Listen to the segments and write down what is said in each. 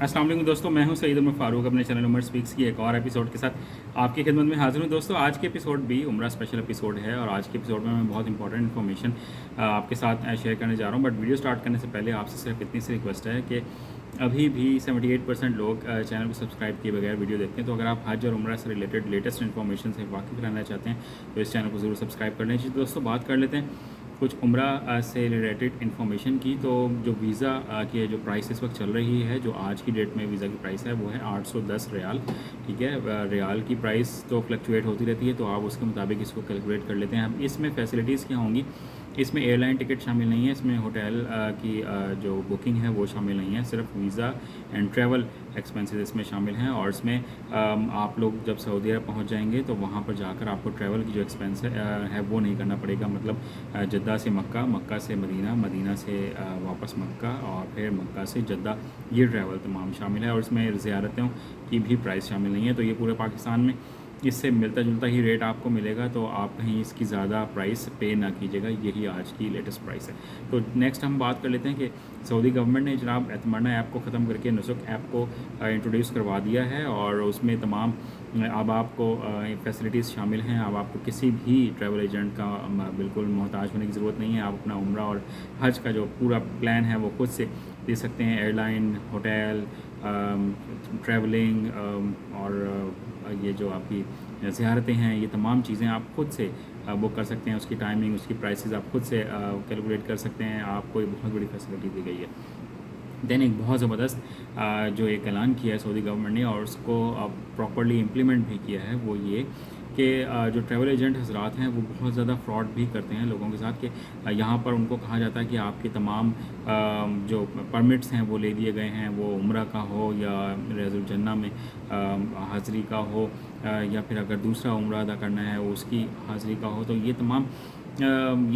अस्सलाम वालेकुम दोस्तों, मैं हूं सईद उमर फारूक अपने चैनल उमर स्पीक्स की एक और एपिसोड के साथ आपकी खिदमत में हाजिर हूं। दोस्तों आज के एपिसोड भी उम्रा स्पेशल एपिसोड है और आज के एपिसोड में मैं बहुत इंपॉर्टेंट इन्फॉर्मेशन आपके साथ शेयर करने जा रहा हूं। बट वीडियो स्टार्ट करने से पहले आपसे सिर्फ इतनी सी रिक्वेस्ट है कि अभी भी 78% लोग चैनल को सब्सक्राइब किए बगैर वीडियो देखते हैं। तो अगर आप हज और उम्रा से रिलेटेड लेटेस्ट इन्फॉर्मेशन से वाकिफ़ रहना चाहते हैं तो इस चैनल को ज़रूर सब्सक्राइब कर लें। दोस्तों बात कर लेते हैं कुछ उम्रा से रिलेटेड इन्फॉर्मेशन की। तो जो वीज़ा की जो प्राइस इस वक्त चल रही है, जो आज की डेट में वीज़ा की प्राइस है वो है 810 रियाल। ठीक है, रियाल की प्राइस तो फ्लक्चुएट होती रहती है, तो आप उसके मुताबिक इसको कैलकुलेट कर लेते हैं। अब इसमें फैसिलिटीज़ क्या होंगी, इसमें एयरलाइन टिकट शामिल नहीं है, इसमें होटल की जो बुकिंग है वो शामिल नहीं है, सिर्फ वीज़ा एंड ट्रैवल एक्सपेंसेस इसमें शामिल हैं। और इसमें आप लोग जब सऊदी अरब पहुंच जाएंगे तो वहां पर जाकर आपको ट्रैवल की जो एक्सपेंस है वो नहीं करना पड़ेगा। मतलब जद्दा से मक्का, मक्का से मदीना, मदीना से वापस मक्का और फिर मक्का से जद्दा, ये ट्रैवल तमाम शामिल है। और इसमें ज़ियारतों की भी प्राइस शामिल नहीं है। तो ये पूरे पाकिस्तान में इससे मिलता जुलता ही रेट आपको मिलेगा, तो आप कहीं इसकी ज़्यादा प्राइस पे ना कीजिएगा। यही आज की लेटेस्ट प्राइस है। तो नेक्स्ट हम बात कर लेते हैं कि सऊदी गवर्नमेंट ने जनाब एतमरना ऐप को ख़त्म करके नुसुक ऐप को इंट्रोड्यूस करवा दिया है और उसमें तमाम अब आपको फैसिलिटीज़ शामिल हैं। अब आपको किसी भी ट्रैवल एजेंट का बिल्कुल मोहताज होने की ज़रूरत नहीं है। आप अपना उम्रा और हज का जो पूरा प्लान है वो खुद से दे सकते हैं। एयरलाइन, होटल, ट्रैवलिंग और ये जो आपकी ज़ियारतें हैं, ये तमाम चीज़ें आप खुद से बुक कर सकते हैं। उसकी टाइमिंग, उसकी प्राइसेस आप खुद से कैलकुलेट कर सकते हैं। आपको ये बहुत बड़ी फैसिलिटी दी गई है। देन एक बहुत ज़बरदस्त जो एक ऐलान किया है सऊदी गवर्नमेंट ने और उसको प्रॉपर्ली इम्प्लीमेंट भी किया है, वो ये कि जो ट्रैवल एजेंट हजरात हैं वो बहुत ज़्यादा फ्रॉड भी करते हैं लोगों के साथ। कि यहाँ पर उनको कहा जाता है कि आपके तमाम जो परमिट्स हैं वो ले दिए गए हैं, वो उम्रा का हो या रियाजुल जन्ना में हाज़िरी का हो या फिर अगर दूसरा उम्रा अदा करना है उसकी हाज़िरी का हो। तो ये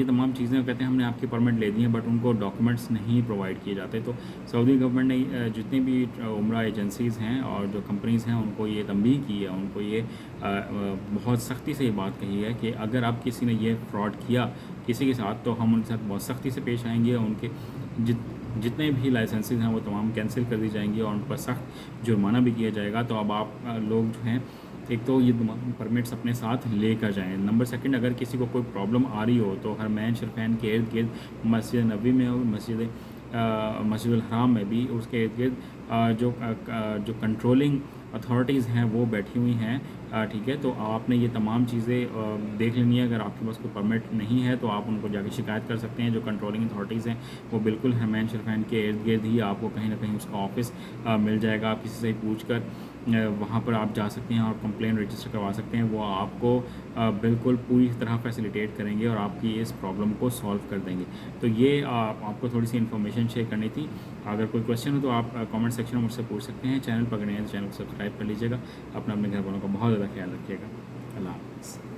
तमाम चीज़ें कहते हैं हमने आपकी परमिट ले दी हैं, बट उनको डॉक्यूमेंट्स नहीं प्रोवाइड किए जाते। तो सऊदी गवर्नमेंट ने जितनी भी उम्रा एजेंसीज़ हैं और जो कंपनीज़ हैं उनको ये तंबीह की है, उनको ये बहुत सख्ती से ये बात कही है कि अगर आप किसी ने ये फ्रॉड किया किसी के साथ तो हम उनके साथ बहुत सख्ती से पेश आएंगे और उनके जितने भी लाइसेंसेज हैं वो तमाम कैंसिल कर दी जाएंगी और उन पर सख्त जुर्माना भी किया जाएगा। तो अब आप लोग जो हैं, एक तो ये परमिट्स अपने साथ लेकर जाएं। नंबर सेकंड, अगर किसी को कोई प्रॉब्लम आ रही हो तो हरमैन शरीफैन के इर्द गिर्द मस्जिद नबी में और मस्जिदुल हराम में भी उसके इर्द गिर्द जो कंट्रोलिंग अथॉरिटीज़ हैं वो बैठी हुई हैं। ठीक है, तो आपने ये तमाम चीज़ें देख लेनी है। अगर आपके पास कोई परमिट नहीं है तो आप उनको जाके शिकायत कर सकते हैं। जो कंट्रोलिंग अथॉरिटीज़ हैं वो बिल्कुल हरमैन शरीफैन के इर्द गिर्द ही आपको कहीं ना कहीं उसका ऑफिस मिल जाएगा। आप किसी से पूछ कर वहाँ पर आप जा सकते हैं और कंप्लेन रजिस्टर करवा सकते हैं। वो आपको बिल्कुल पूरी तरह फैसिलिटेट करेंगे और आपकी इस प्रॉब्लम को सॉल्व कर देंगे। तो ये आपको थोड़ी सी इन्फॉर्मेशन शेयर करनी थी। अगर कोई क्वेश्चन हो तो आप कमेंट सेक्शन में मुझसे पूछ सकते हैं। चैनल पर नए हैं तो चैनल को सब्सक्राइब कर लीजिएगा। अपने घर वालों का बहुत ज़्यादा ख्याल रखिएगा। अल्लाह हाफ़िज़।